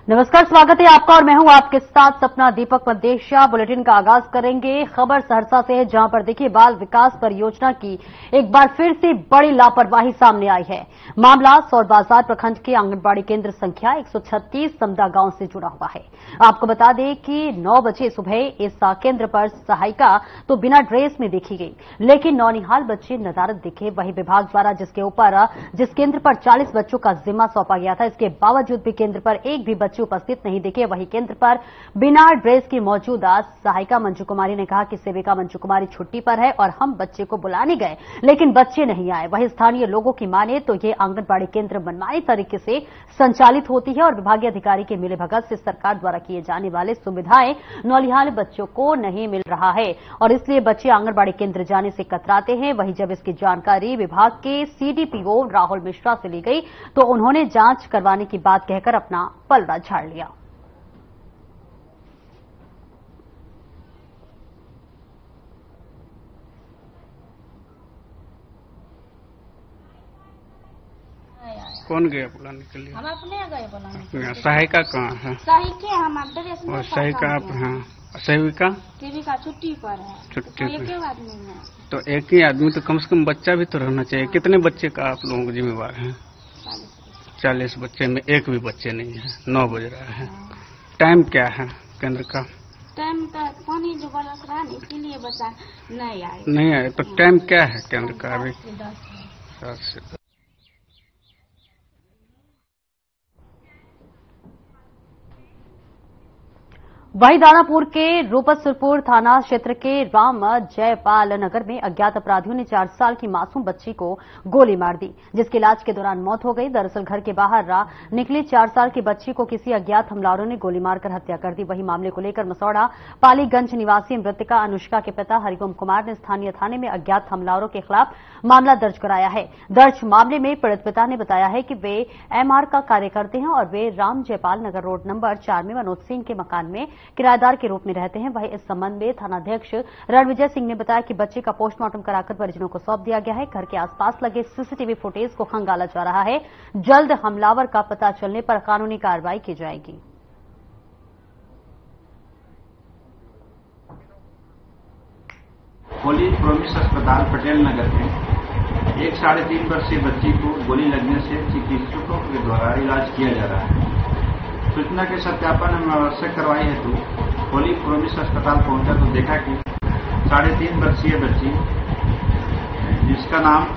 नमस्कार, स्वागत है आपका और मैं हूं आपके साथ सपना दीपक मदेशिया। बुलेटिन का आगाज करेंगे खबर सहरसा से है, जहां पर देखिए बाल विकास परियोजना की एक बार फिर से बड़ी लापरवाही सामने आई है। मामला सौर बाजार प्रखंड के आंगनबाड़ी केंद्र संख्या 136 समदा गांव से जुड़ा हुआ है। आपको बता दें कि 9 बजे सुबह इस केंद्र पर सहायिका तो बिना ड्रेस में देखी गई, लेकिन नौनिहाल बच्चे नदारद दिखे। वही विभाग द्वारा जिस केंद्र पर 40 बच्चों का जिम्मा सौंपा गया था, इसके बावजूद भी केंद्र पर एक भी बच्चे उपस्थित नहीं दिखे। वही केंद्र पर बिना ड्रेस की मौजूदा सहायिका मंजू कुमारी ने कहा कि सेविका मंजू कुमारी छुट्टी पर है और हम बच्चे को बुलाने गए, लेकिन बच्चे नहीं आए। वही स्थानीय लोगों की माने तो ये आंगनबाड़ी केंद्र मनमानी तरीके से संचालित होती है और विभागीय अधिकारी के मिलीभगत से सरकार द्वारा किए जाने वाले सुविधाएं नौनिहाल बच्चों को नहीं मिल रहा है और इसलिए बच्चे आंगनबाड़ी केंद्र जाने से कतराते हैं। वहीं जब इसकी जानकारी विभाग के सीडीपीओ राहुल मिश्रा से ली गई तो उन्होंने जांच करवाने की बात कहकर अपना पलड़ा झाड़ लिया। कौन गया बुलाने के लिए? हम अपने गए बुलाने के लिए। सहायिका कहाँ है? सहायिका हम ड्रेस में सहायिका आप हाँ, सेविका छुट्टी पर है। छुट्टी तो एक आदमी है। तो एक ही आदमी, तो कम से कम बच्चा भी तो रहना चाहिए। कितने बच्चे का आप लोगों को जिम्मेवार है? 40 बच्चे में एक भी बच्चे नहीं है। 9 बज रहा है। टाइम क्या है केंद्र का? टाइम का पानी जो बरस रहा है इसीलिए बच्चा नहीं आए। तो टाइम क्या है केंद्र का अभी? 7 से 10। वहीं दानापुर के रूपसपुर थाना क्षेत्र के राम जयपाल नगर में अज्ञात अपराधियों ने 4 साल की मासूम बच्ची को गोली मार दी, जिसके इलाज के दौरान मौत हो गई। दरअसल घर के बाहर निकली 4 साल की बच्ची को किसी अज्ञात हमलावरों ने गोली मारकर हत्या कर दी। वहीं मामले को लेकर मसौड़ा पालीगंज निवासी मृतका अनुष्का के पिता हरिओम कुमार ने स्थानीय थाने में अज्ञात हमलावरों के खिलाफ मामला दर्ज कराया है। दर्ज मामले में पीड़ित पिता ने बताया है कि वे एमआर का कार्य करते हैं और वे राम जयपाल नगर रोड नंबर 4 में मनोज सिंह के मकान में किराएदार के रूप में रहते हैं। वहीं इस संबंध में थानाध्यक्ष रणविजय सिंह ने बताया कि बच्चे का पोस्टमार्टम कराकर परिजनों को सौंप दिया गया है। घर के आसपास लगे सीसीटीवी फुटेज को खंगाला जा रहा है। जल्द हमलावर का पता चलने पर कानूनी कार्रवाई की जाएगी। होली प्रोमिस अस्पताल पटेल नगर में एक 3.5 वर्षीय बच्ची को गोली लगने से चिकित्सकों के द्वारा इलाज किया जा रहा है। सूचना के सत्यापन एवं आवश्यक कार्रवाई हेतु होली प्रोमिस अस्पताल पहुंचा तो देखा कि 3.5 वर्षीय बच्ची, जिसका नाम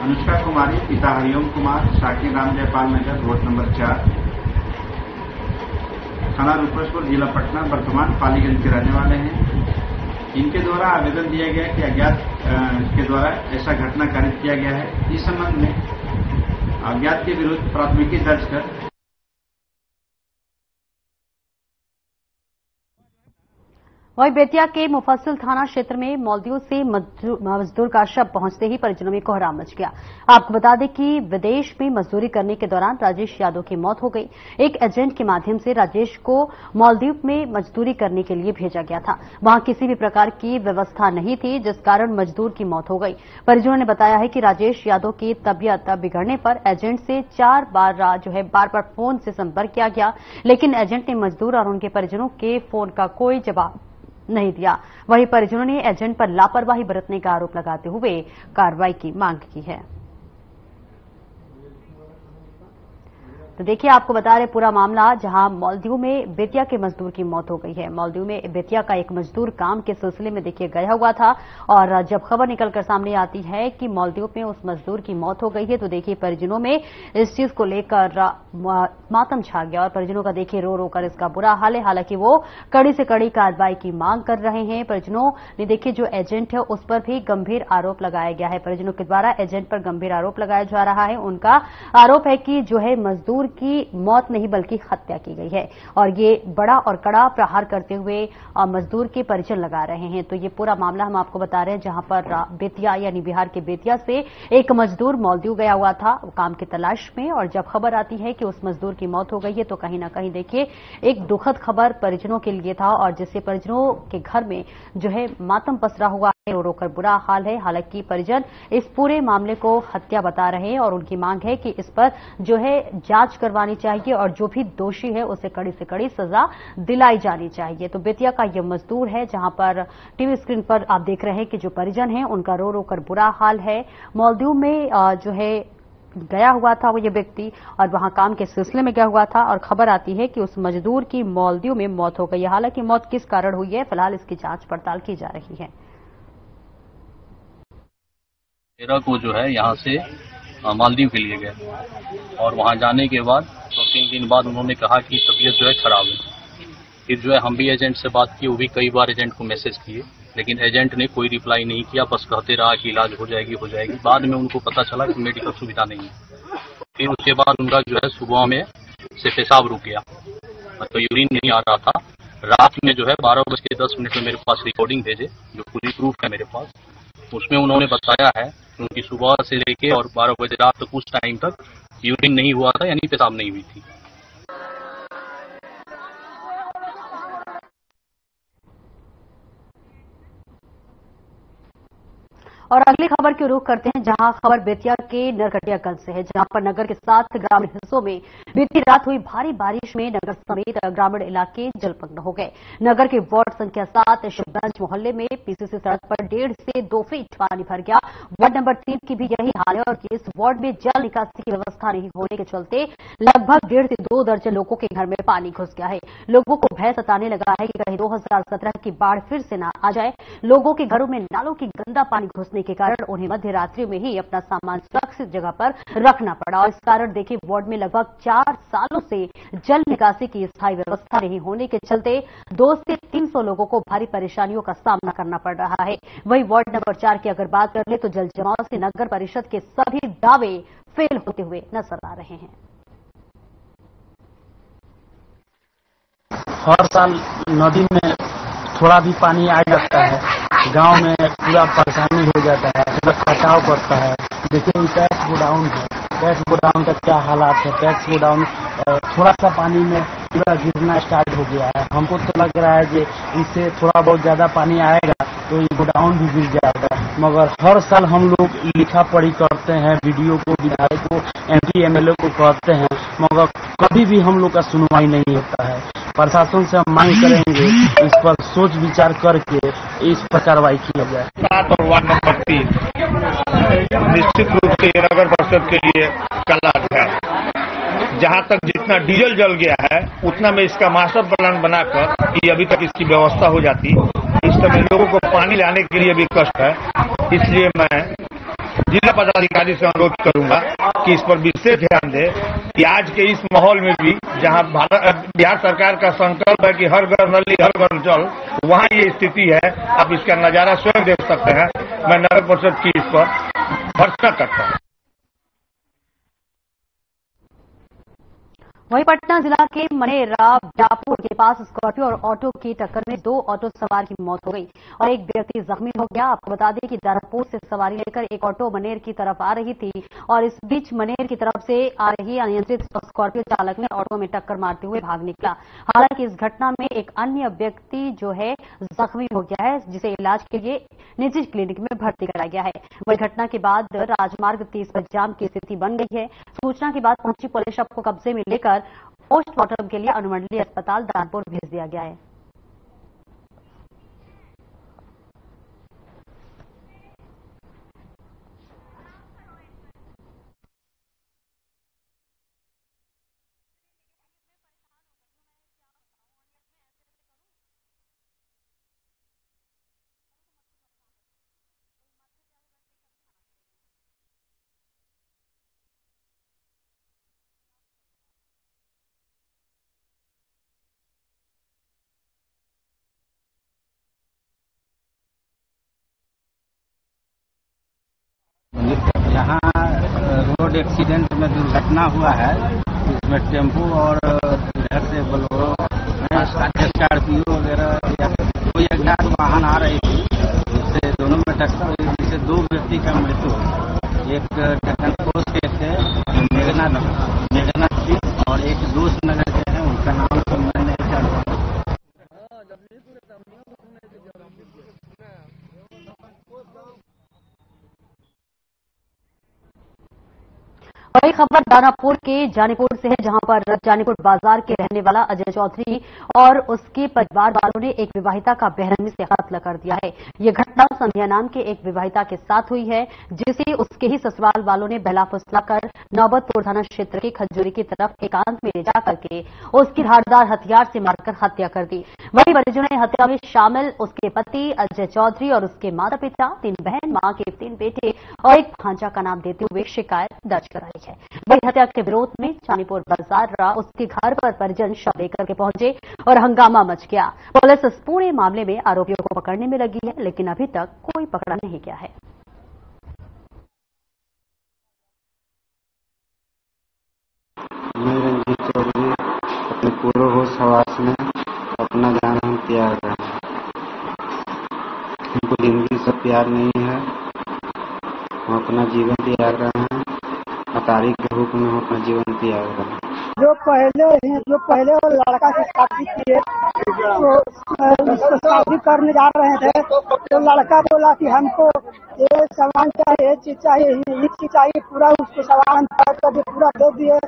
अनुष्का कुमारी, पिता हरिओम कुमार, साकी राम जयपाल नगर रोड नंबर 4, थाना रूपसपुर, जिला पटना, वर्तमान पालीगंज के रहने वाले हैं। इनके द्वारा आवेदन दिया गया कि अज्ञात के द्वारा ऐसा घटना कारित किया गया है। इस संबंध में अज्ञात के विरुद्ध प्राथमिकी दर्ज कर वहीं बेतिया के मुफस्सिल थाना क्षेत्र में मॉलदीव से मजदूर का शव पहुंचते ही परिजनों में कोहराम मच गया। आपको बता दें कि विदेश में मजदूरी करने के दौरान राजेश यादव की मौत हो गई। एक एजेंट के माध्यम से राजेश को मॉलदीव में मजदूरी करने के लिए भेजा गया था। वहां किसी भी प्रकार की व्यवस्था नहीं थी, जिस कारण मजदूर की मौत हो गई। परिजनों ने बताया है कि राजेश यादव की तबीयत बिगड़ने पर एजेंट से बार बार फोन से संपर्क किया गया, लेकिन एजेंट ने मजदूर और उनके परिजनों के फोन का कोई जवाब नहीं दिया। वहीं परिजनों ने एजेंट पर लापरवाही बरतने का आरोप लगाते हुए कार्रवाई की मांग की है। तो देखिए, आपको बता रहे पूरा मामला, जहां मालदीव में बेतिया के मजदूर की मौत हो गई है। मालदीव में बेतिया का एक मजदूर काम के सिलसिले में देखिए गया हुआ था और जब खबर निकलकर सामने आती है कि मालदीव में उस मजदूर की मौत हो गई है तो देखिए परिजनों में इस चीज को लेकर मातम छा गया और परिजनों का देखिए रो रो कर इसका बुरा हाल है। हालांकि वो कड़ी से कड़ी कार्रवाई की मांग कर रहे हैं। परिजनों ने देखिए जो एजेंट है उस पर भी गंभीर आरोप लगाया गया है। परिजनों के द्वारा एजेंट पर गंभीर आरोप लगाया जा रहा है। उनका आरोप है कि जो है मजदूर की मौत नहीं बल्कि हत्या की गई है और ये बड़ा और कड़ा प्रहार करते हुए मजदूर के परिजन लगा रहे हैं। तो ये पूरा मामला हम आपको बता रहे हैं, जहां पर बेतिया यानी बिहार के बेतिया से एक मजदूर मालदीव गया हुआ था काम की तलाश में और जब खबर आती है कि उस मजदूर की मौत हो गई है तो कहीं ना कहीं देखिए एक दुखद खबर परिजनों के लिए था और जिससे परिजनों के घर में जो है मातम पसरा हुआ। रो रो कर बुरा हाल है। हालांकि परिजन इस पूरे मामले को हत्या बता रहे हैं और उनकी मांग है कि इस पर जो है जांच करवानी चाहिए और जो भी दोषी है उसे कड़ी से कड़ी सजा दिलाई जानी चाहिए। तो बेतिया का यह मजदूर है जहां पर टीवी स्क्रीन पर आप देख रहे हैं कि जो परिजन है उनका रो रो कर बुरा हाल है। मॉलदीव में जो है गया हुआ था वो ये व्यक्ति और वहां काम के सिलसिले में गया हुआ था और खबर आती है कि उस मजदूर की मॉलदीव में मौत हो गई है। हालांकि मौत किस कारण हुई है फिलहाल इसकी जांच पड़ताल की जा रही है। 13 को जो है यहाँ से मालदीव के लिए गए और वहाँ जाने के बाद 2-3 दिन बाद उन्होंने कहा कि तबीयत जो है खराब है। फिर जो है हम भी एजेंट से बात की, वो भी कई बार एजेंट को मैसेज किए, लेकिन एजेंट ने कोई रिप्लाई नहीं किया, बस कहते रहा कि इलाज हो जाएगी हो जाएगी। बाद में उनको पता चला कि मेडिकल सुविधा नहीं है। फिर उसके बाद उनका जो है सुबह में से पेशाब रुक गया, तो यूरिन नहीं आ रहा था। रात में जो है 12:10 में मेरे पास रिकॉर्डिंग भेजे जो पूरी प्रूफ है मेरे पास। उसमें उन्होंने बताया है कि उनकी सुबह से लेके और 12 बजे रात तक उस टाइम तक यूरिन नहीं हुआ था, यानी पेशाब नहीं हुई थी। और अगली खबर की रुख करते हैं जहां खबर बेतिया के नरकटियागंज से है, जहां पर नगर के 7 ग्रामीण हिस्सों में बीती रात हुई भारी बारिश में नगर समेत ग्रामीण इलाके जलमग्न हो गए। नगर के वार्ड संख्या 7 शिवगंज मोहल्ले में पीसीसी सड़क पर 1.5 से 2 फीट पानी भर गया। वार्ड नंबर 3 की भी यही हाल है और इस वार्ड में जल निकासी की व्यवस्था नहीं होने के चलते लगभग 1.5 से 2 दर्जन लोगों के घर में पानी घुस गया है। लोगों को भय सताने लगा है कि कहीं 2017 की बाढ़ फिर से न आ जाए। लोगों के घरों में नालों की गंदा पानी घुसने के कारण उन्हें मध्य रात्रि में ही अपना सामान सुरक्षित जगह पर रखना पड़ा और इस कारण देखिए वार्ड में लगभग 4 सालों से जल निकासी की स्थायी व्यवस्था नहीं होने के चलते 200 से 300 लोगों को भारी परेशानियों का सामना करना पड़ रहा है। वहीं वार्ड नंबर 4 की अगर बात कर ले तो जल जमाव से नगर परिषद के सभी दावे फेल होते हुए नजर आ रहे हैं। हर साल नदी में थोड़ा भी पानी आ जाता है, गांव में पूरा परेशानी हो जाता है, पूरा कटाव पड़ता है। देखिए टैक्स गोडाउन है, टैक्स गोडाउन का क्या हालात है। टैक्स गोडाउन थोड़ा सा पानी में पूरा गिरना स्टार्ट हो गया है। हमको तो लग रहा है कि इससे थोड़ा बहुत ज्यादा पानी आएगा तो ये गोडाउन भी गिर जाएगा। मगर हर साल हम लोग लिखा पढ़ी करते हैं, वीडियो को, विधायक को, MP MLA को कहते हैं, मगर कभी भी हम लोग का सुनवाई नहीं होता है। प्रशासन से हम मांग करेंगे इस पर सोच विचार करके इस पर कार्रवाई किया जाए। 7 और वार्ड नंबर 3 निश्चित रूप से नगर परिषद के लिए कलंक है। जहां तक जितना डीजल जल गया है उतना में इसका मास्टर प्लान बनाकर कि अभी तक इसकी व्यवस्था हो जाती। इस समय लोगों को पानी लाने के लिए भी कष्ट है। इसलिए मैं जिला पदाधिकारी से अनुरोध करूंगा कि इस पर विशेष ध्यान दे कि आज के इस माहौल में भी जहां बिहार सरकार का संकल्प है कि हर घर नली हर घर जल, वहां ये स्थिति है। आप इसका नजारा स्वयं देख सकते हैं। मैं नगर परिषद की इस पर भर्त्सना करता हूं। वहीं पटना जिला के मनेरा जापुर के पास स्कॉर्पियो और ऑटो की टक्कर में 2 ऑटो सवार की मौत हो गई और एक व्यक्ति जख्मी हो गया। आपको बता दें कि दारापुर से सवारी लेकर एक ऑटो मनेर की तरफ आ रही थी और इस बीच मनेर की तरफ से आ रही अनियंत्रित स्कॉर्पियो चालक ने ऑटो में टक्कर मारते हुए भाग निकला। हालांकि इस घटना में एक अन्य व्यक्ति जो है जख्मी हो गया है, जिसे इलाज के लिए निजी क्लिनिक में भर्ती कराया गया है। वही घटना के बाद राजमार्ग 30 पर जाम की स्थिति बन गई है। सूचना के बाद पहुंची पुलिस शव को कब्जे में लेकर पोस्टमार्टम के लिए अनुमंडलीय अस्पताल दानपुर भेज दिया गया है। यहाँ रोड एक्सीडेंट में दुर्घटना हुआ है। इसमें टेम्पो और इधर से बोलेरो, स्कॉर्पियो वगैरह या कोई अज्ञात वाहन आ रही थी, जिससे दोनों में टक्कर हुई, जिससे 2 व्यक्ति का मृत्यु हो। एक टक्कर के थे मेघनाथ जी और एक दोस्त नगर के हैं, उनका नाम तो मैं नहीं जानता। बड़ी खबर दानापुर के जानीपुर से है, जहां पर जानीपुर बाजार के रहने वाला अजय चौधरी और उसके परिवार वालों ने एक विवाहिता का बेरहमी से कत्ल कर दिया है। ये घटना संध्या नाम के एक विवाहिता के साथ हुई है, जिसे उसके ही ससुराल वालों ने बहला फुसलाकर नौबतपुर थाना क्षेत्र के खजूरी की तरफ एकांत में ले जाकर के उसकी धारदार हथियार से मारकर हत्या कर दी। वहीं परिजनों ने हत्या में शामिल उसके पति अजय चौधरी और उसके माता पिता, 3 बहन, मां के 3 बेटे और एक भांजा का नाम देते हुए शिकायत दर्ज कराई है। वही हत्या के विरोध में जानीपुर बाजार उसके घर पर परिजन शव लेकर के पहुंचे और हंगामा मच गया। पुलिस इस पूरे मामले में आरोपियों को पकड़ने में लगी है, लेकिन अभी तक कोई पकड़ा नहीं गया है। मैं रंजीत चौधरी अपने पूर्व होश हवास में अपना जान हम त्याग रहे हैं। हमको जिंदगी से प्यार नहीं है, हम अपना जीवन त्याग रहे हैं। तारीख के हुक्म में हम अपना जीवन त्याग रहे हैं। जो पहले वो लड़का से शादी किए तो उसको शादी करने जा रहे थे, तो लड़का बोला कि हमको ये सामान चाहिए, ये चीज चाहिए, ये चीज चाहिए, पूरा उसको सामान पूरा दे दिए।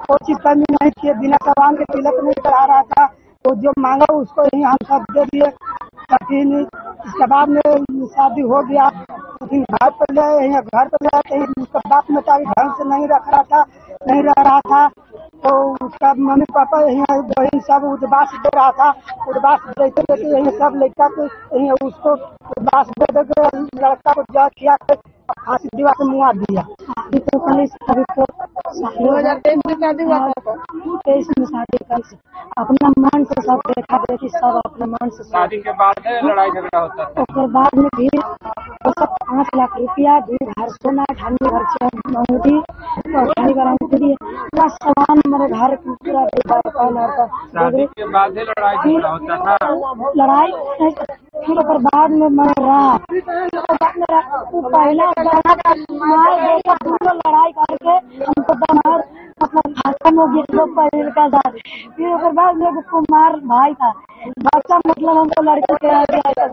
कोई चीज कमी नहीं किए, बिना सामान के तिलक नहीं करा रहा था, तो जो मांगा उसको ही हम सब दे दिए। फिर इसके बाद में शादी हो गया, फिर घर पर ले आते उसका बाप में ढंग से नहीं रह रहा था, तो उसका मम्मी पापा बहन सब उदबास दे रहा था। उदबास देते देते यही सब लड़का को उसको उदबास दे लड़का को जा किया, फांसी दीवा के मुआ दिया। 2023 में शादी हुआ था, 23 में शादी कर अपना मन से सब देखा देखी, सब अपने मन से। शादी के बाद लड़ाई झगड़ा होता है, उसके बाद में भी वो सब 5 लाख रुपया, 2 घर सोना, ढानी घर अंगूठी और ढानी घर अंगूठी पूरा सामान मेरे घर पूरा शादी के बाद लड़ाई झगड़ा होता था। लड़ाई फिर ओकर बाद में मैं पहला लड़ाई करके हमको दमार मतलब खत्म हो गया लोग पहले का साथ। फिर ओकर बाद में कुमार भाई था, बच्चा मतलब हमको लड़के के आ गया।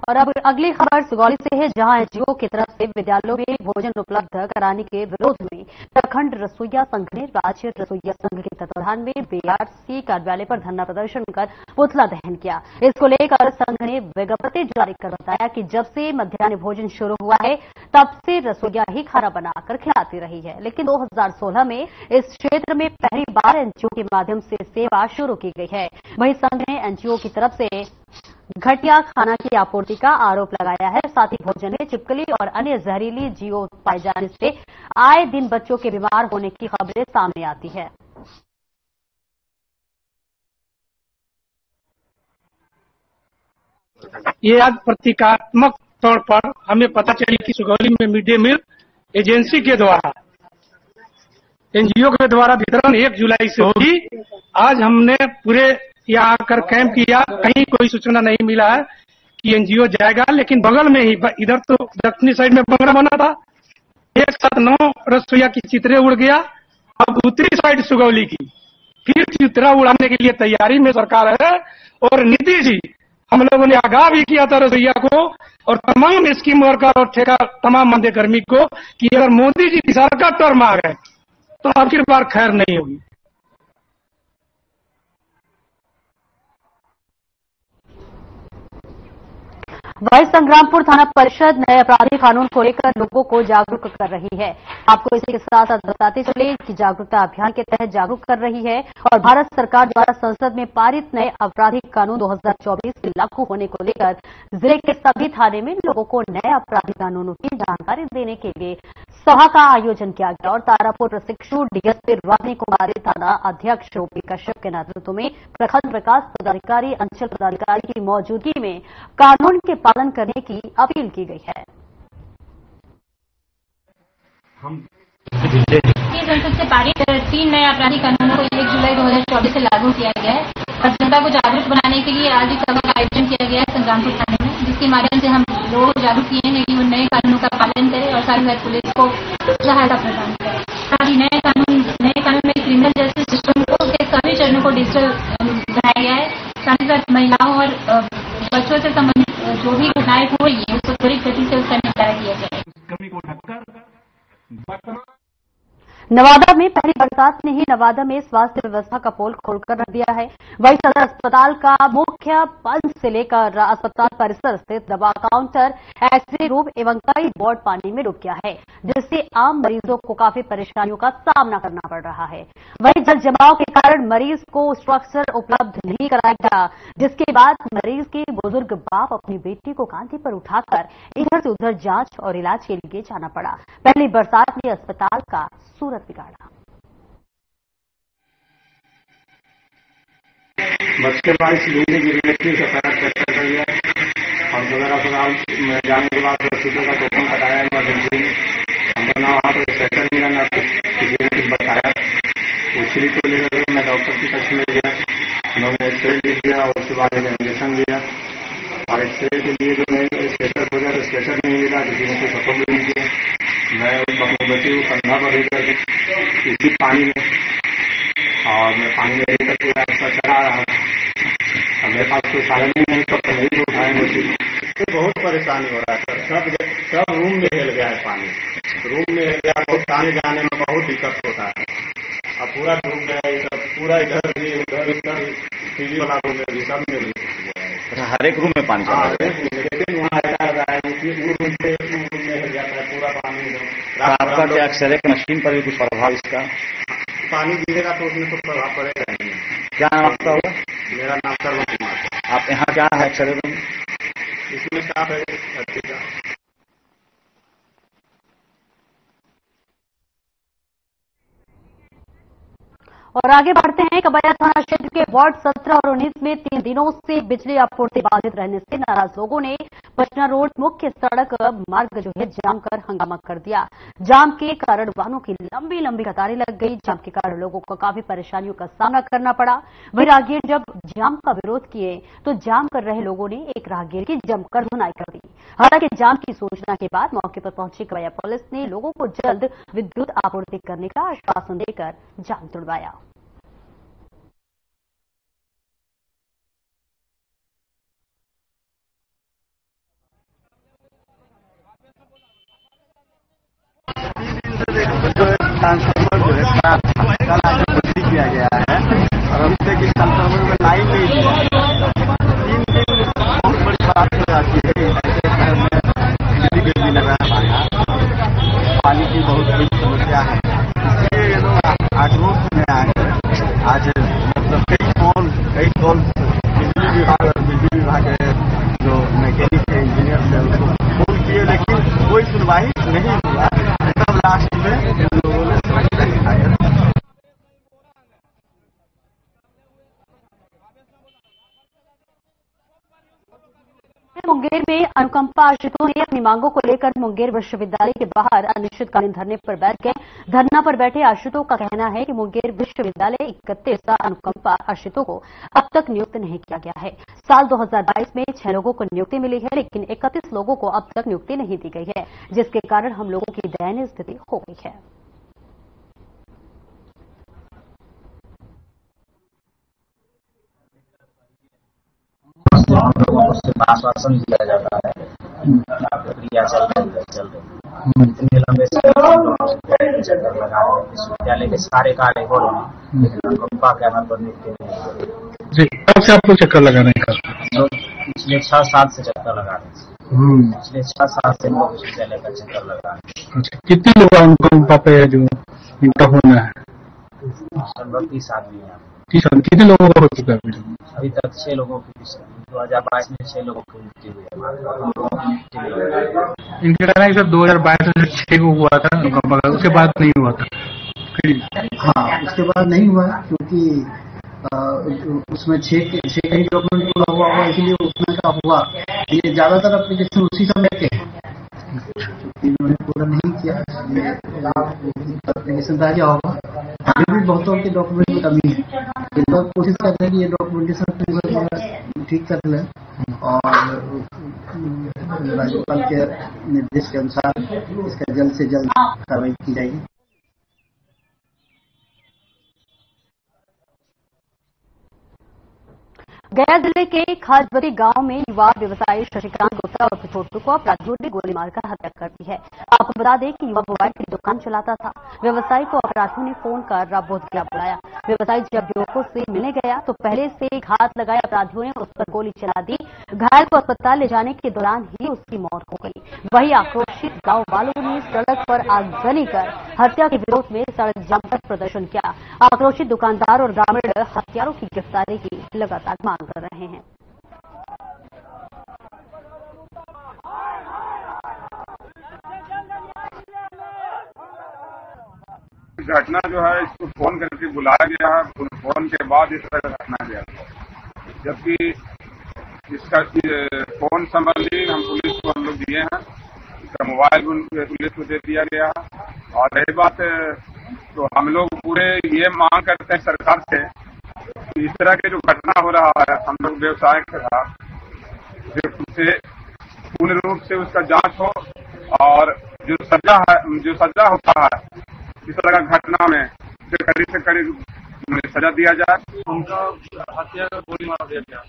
और अब अगली खबर सुगौली से है, जहां एनजीओ की तरफ से विद्यालयों में भोजन उपलब्ध कराने के विरोध में प्रखंड रसोईया संघ ने राज्य रसोईया संघ के तत्वाधान में बीआरसी कार्यालय पर धरना प्रदर्शन कर पुतला दहन किया। इसको लेकर संघ ने विज्ञप्ति जारी कर बताया कि जब से मध्याह्न भोजन शुरू हुआ है तब से रसोईया ही खाना बनाकर खिलाती रही है, लेकिन 2016 में इस क्षेत्र में पहली बार एनजीओ के माध्यम से सेवा शुरू की गई है। वहीं संघ ने एनजीओ की तरफ से घटिया खाना की आपूर्ति का आरोप लगाया है। साथ ही भोजन में छिपकली और अन्य जहरीली जीव पाए जाने से आए दिन बच्चों के बीमार होने की खबरें सामने आती है। ये आज प्रतीकात्मक तौर पर हमें पता चली कि सुगौली में मिड डे मील एजेंसी के द्वारा एनजीओ के द्वारा वितरण 1 जुलाई से होगी। आज हमने पूरे यहाँ आकर कैंप किया, कहीं कोई सूचना नहीं मिला है कि एनजीओ जाएगा, लेकिन बगल में ही इधर तो दक्षिणी साइड में बंगला बना था, एक साथ 9 रसोईया की चित्रे उड़ गया। अब उत्तरी साइड सुगौली की फिर चित्रा उड़ाने के लिए तैयारी में सरकार है। और नीतीश जी हम लोगों ने आगाह भी किया था रसोईया को और तमाम स्कीम वर्कर और ठेका तमाम मंदे कर्मी को कि अगर मोदी जी की सरकार टर्म आ गए तो आखिर बार खैर नहीं होगी। वही संग्रामपुर थाना परिषद नए आपराधिक कानून को लेकर लोगों को जागरूक कर रही है। आपको इसी के साथ साथ बताते चले कि जागरूकता अभियान के तहत जागरूक कर रही है और भारत सरकार द्वारा संसद में पारित नए आपराधिक कानून 2024 के लागू होने को लेकर जिले के सभी थाने में लोगों को नए आपराधिक कानूनों की जानकारी देने के लिए सभा का आयोजन किया गया और तारापुर प्रशिक्षु डीएसपी रवि कुमारी थाना अध्यक्ष ओपी कश्यप के नेतृत्व में प्रखंड विकास पदाधिकारी, अंचल पदाधिकारी की मौजूदगी में कानून के पालन करने की अपील की गई है। संसद से पारित 3 नए आपराधिक कानूनों को 1 जुलाई 2024 से लागू किया गया है और जनता को जागरूक बनाने के लिए आज एक सभा का आयोजन किया गया है संग्रामपुर थाने में, जिसके माध्यम से हम लोगों को जागरूक किए हैं कि वो नए कानूनों का पालन करें और साथ ही पुलिस को सहायता प्रदान करें। साथ ही नए कानून में क्रिमिनल जस्टिस सिस्टम को के सभी चरणों को महिलाओं और बच्चों से संबंधित जो भी घटनाएं हो रही है उसको त्वरित गति से उसका निपटारा किया जाए। कमी को ढककर नवादा में पहली बरसात ने ही नवादा में स्वास्थ्य व्यवस्था का पोल खोलकर रख दिया है। वहीं सदर अस्पताल का मुख्य पंच से लेकर अस्पताल परिसर स्थित दवा काउंटर, एक्सरे रूम एवं कई वार्ड पानी में डूब गया है, जिससे आम मरीजों को काफी परेशानियों का सामना करना पड़ रहा है। वहीं जल जमाव के कारण मरीज को स्ट्रक्चर उपलब्ध नहीं कराया गया, जिसके बाद मरीज के बुजुर्ग बाप अपनी बेटी को कांधे पर उठाकर इधर से उधर जांच और इलाज के लिए जाना पड़ा। पहली बरसात ने अस्पताल का सूरत बिगाड़ा। बच्चे बारिश नीचे गिरी थी, पैर फ्रैक्चर कर गया और सदर अस्पताल में जाने के बाद सीटों का टोकन कटाया इमरजेंसी में। हमको ना वहाँ पर स्ट्रेचर मिला ना किसी ने कुछ बताया। उछली को लेकर मैं डॉक्टर के कक्ष में गया, उन्होंने एक्सरे लिख दिया और उसके बाद इंजेक्शन दिया और एक्सरे के लिए जो नहीं स्ट्रेचर हो गया तो स्ट्रेचर नहीं मिला, किसी ने कुछ सपोर्ट नहीं किया। मैं अपनी बच्ची को कंधा पर लेकर इसी पानी में और मैं पानी में लेकर के रास्ता चला रहा था। अब मेरे पास कोई साधन नहीं तो नहीं उठाए बच्ची। बहुत परेशानी हो रहा है सर, सब रूम में हिल गया है पानी, रूम में हिल गया, बहुत आने जाने में बहुत दिक्कत होता है। अब पूरा डूब गया है, सब पूरा इधर भी उधर इधर टीवी वाला रूम में भी सब में भी हर एक रूम में पानी चला रहा है। लेकिन वहाँ ऐसा लगा है कि रूम में हिल जाता है पूरा पानी। आपका क्या एक्सरे की मशीन पर भी कुछ प्रभाव इसका? पानी गिरेगा तो उसमें तो प्रभाव पड़ेगा नहीं। क्या नाम आपका हुआ? मेरा नाम सर्वन कुमार। आप यहाँ क्या है एक्सरे रूम? इसमें स्टाफ है अच्छी का। और आगे बढ़ते हैं। कबैया थाना क्षेत्र के वार्ड 17 और 19 में 3 दिनों से बिजली आपूर्ति बाधित रहने से नाराज लोगों ने पटना रोड मुख्य सड़क मार्ग जो है जाम कर हंगामा कर दिया। जाम के कारण वाहनों की लंबी लंबी कतारें लग गई। जाम के कारण लोगों को काफी परेशानियों का सामना करना पड़ा। वहीं राहगीर जब जाम का विरोध किए तो जाम कर रहे लोगों ने एक राहगीर की जमकर धुनाई कर दी। हालांकि जाम की सूचना के बाद मौके पर पहुंची कबैया पुलिस ने लोगों को जल्द विद्युत आपूर्ति करने का आश्वासन देकर जाम तुड़वाया। ट्रांसफार्मर जो है खराब था, कल आगे बदली किया गया है और अभी तक इस ट्रांसफार्मर में लाइन नहीं दिया। 3 दिन बहुत बड़ी बात हो जाती है। ऐसे बिजली भी लग रहा है, पानी की बहुत बड़ी समस्या है। इसलिए ये लोग आक्रोश में आए। आज मतलब कई कॉल बिजली विभाग और बिजली विभाग के जो मैकेनिक है, इंजीनियर है, उसको फोन किए लेकिन कोई सुनवाई नहीं हुआ। तब लास्ट में लोगों ने मुंगेर में अनुकंपा आश्रितों ने अपनी मांगों को लेकर मुंगेर विश्वविद्यालय के बाहर अनिश्चितकालीन धरने पर बैठ गए। धरना पर बैठे आश्रितों का कहना है कि मुंगेर विश्वविद्यालय 31 अनुकंपा आश्रितों को अब तक नियुक्त नहीं किया गया है। साल 2022 में 6 लोगों को नियुक्ति मिली है, लेकिन 31 लोगों को अब तक नियुक्ति नहीं दी गई है, जिसके कारण हम लोगों की दयनीय स्थिति हो गई है। हम लोगों को सिर्फ आश्वासन दिया जाता है, प्रक्रिया चल रही। इतने लंबे समय चक्कर लगा है, विश्वविद्यालय के सारे कार्य हो रहे हैं, लेकिन अनुकंपा के आधार पर नियुक्ति नहीं जी। कब से आपको चक्कर लगाने का? पिछले 6 साल से चक्कर लगा रहे हैं। पिछले 6 साल से लोग विश्वविद्यालय का चक्कर लगा रहे हैं। अच्छा, कितने लोग अनुकंपा पे जो इनका होना है? लगभग 30 आदमी है। 30 आदमी। कितने लोगों का हो चुका है अभी तक? 6 लोगों की 2022 में 6 लोगों की नियुक्ति हुई है। इनके कहना है सर 2022 में 6 को हुआ था अनुकंपा का, उसके बाद नहीं हुआ था। हाँ, उसके बाद नहीं हुआ क्योंकि उसमें 6 का ही डॉक्यूमेंट पूरा हुआ, इसलिए उसमें का हुआ। ये ज्यादातर एप्लीकेशन उसी समय के हैं, इन्होंने पूरा नहीं किया, एप्लीकेशन ताजा होगा। अभी भी बहुतों के डॉक्यूमेंट में कमी है, लोग कोशिश करते हैं कि ये डॉक्यूमेंटेशन ठीक कर लें और राज्यपाल के निर्देश के अनुसार इसका जल्द से जल्द कार्रवाई की जाएगी। गया जिले के खाजबती गांव में युवा व्यवसायी शशिकांत गुप्ता और छोटू को अपराधियों ने गोली मारकर हत्या कर दी है। आपको बता दें कि युवा मोबाइल की दुकान चलाता था। व्यवसायी को अपराधियों ने फोन कर बोधगया बुलाया। व्यवसायी जब युवकों से मिलने गया तो पहले से घात लगाए अपराधियों ने उस पर गोली चला दी। घायल को अस्पताल ले जाने के दौरान ही उसकी मौत हो गई। वहीं आक्रोशित गांव वालों ने सड़क पर आगजनी कर हत्या के विरोध में सड़क जाम कर प्रदर्शन किया। आक्रोशित दुकानदार और ग्रामीण हत्यारों की गिरफ्तारी की लगातार मांग कर रहे हैं। घटना जो है इसको फोन करके बुलाया गया है। फोन के बाद इस तरह का घटना गया, जबकि इसका फोन संबंधी हम पुलिस को हम लोग दिए हैं। इसका मोबाइल पुलिस को दे दिया गया है। और रही बात तो हम लोग पूरे ये मांग करते हैं सरकार से, इस तरह के जो घटना हो रहा है हम लोग व्यवसाय के साथ, उसे पूर्ण रूप से उसका जांच हो और जो सजा होता है इस तरह का घटना में कड़ी से कड़ी सजा दिया जाए। उनका हत्या का गोली मार दिया गया।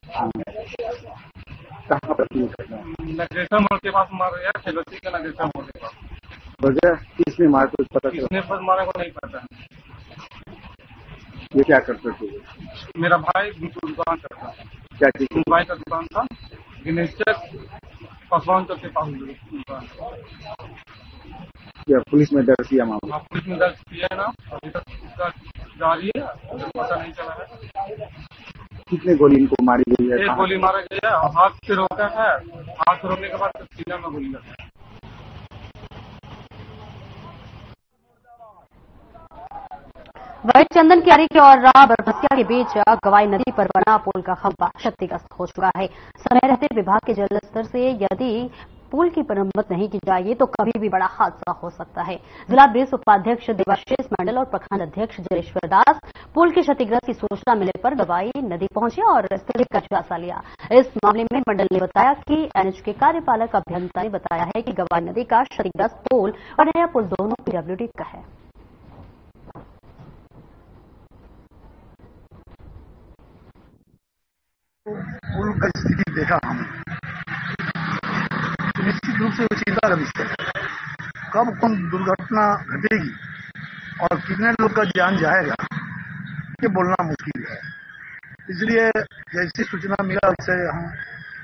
कहाँ पर नगरेश्वर मोड़ के पास मारा गया, खेलोती का नगरेश्वर मोड़ के पास। वजह किसने मारा कुछ पता चला? किसने पर मारा को नहीं पता। ये क्या करते थे? मेरा भाई दुकान करता था। क्या चीज? मोबाइल का दुकान था, गणेशचक पसवान चौक के पास दुकान। पुलिस में दर्ज किया मामला? हाँ, पुलिस में दर्ज किया ना, अभी तक उसका जारी है, पता नहीं चला है। कितने गोली इनको मारी गई है? एक गोली मारा गया, हाथ से रोका है, हाथ से रोकने के बाद सीना में गोली लगा। वही चंदन कियारी के और बरबसिया के बीच गवाई नदी पर बना पुल का खंभा क्षतिग्रस्त हो चुका है। समय रहते विभाग के जल स्तर से यदि पुल की मरम्मत नहीं की जाएगी तो कभी भी बड़ा हादसा हो सकता है। जिला ब्रिज उपाध्यक्ष देवाशीष मंडल और प्रखंड अध्यक्ष जलेश्वर दास पुल की क्षतिग्रस्त की सूचना मिलने पर गवाई नदी पहुंचे और स्थिति का जायजा लिया। इस मामले में मंडल ने बताया कि एनएच के कार्यपालक अभियंता ने बताया है कि गवाई नदी का क्षतिग्रस्त पुल और नया पुल दोनों पीडब्ल्यूडी का है। पुल का स्थिति देखा हमने, निश्चित रूप से चिंता का विषय है। कब कौन दुर्घटना घटेगी और कितने लोग का जान जाएगा ये बोलना मुश्किल है। इसलिए जैसी सूचना मिला वैसे हम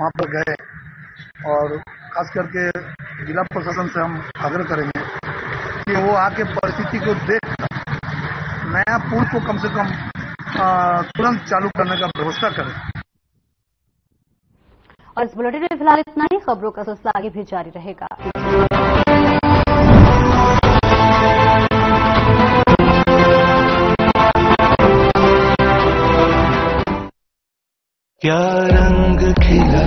वहां पर गए और खास करके जिला प्रशासन से हम आग्रह करेंगे कि वो आके परिस्थिति को देख नया पुल को कम से कम तुरंत चालू करने का व्यवस्था करें। और इस बुलेटिन में फिलहाल इतना ही। खबरों का सिलसिला आगे भी जारी रहेगा। क्या रंग खिला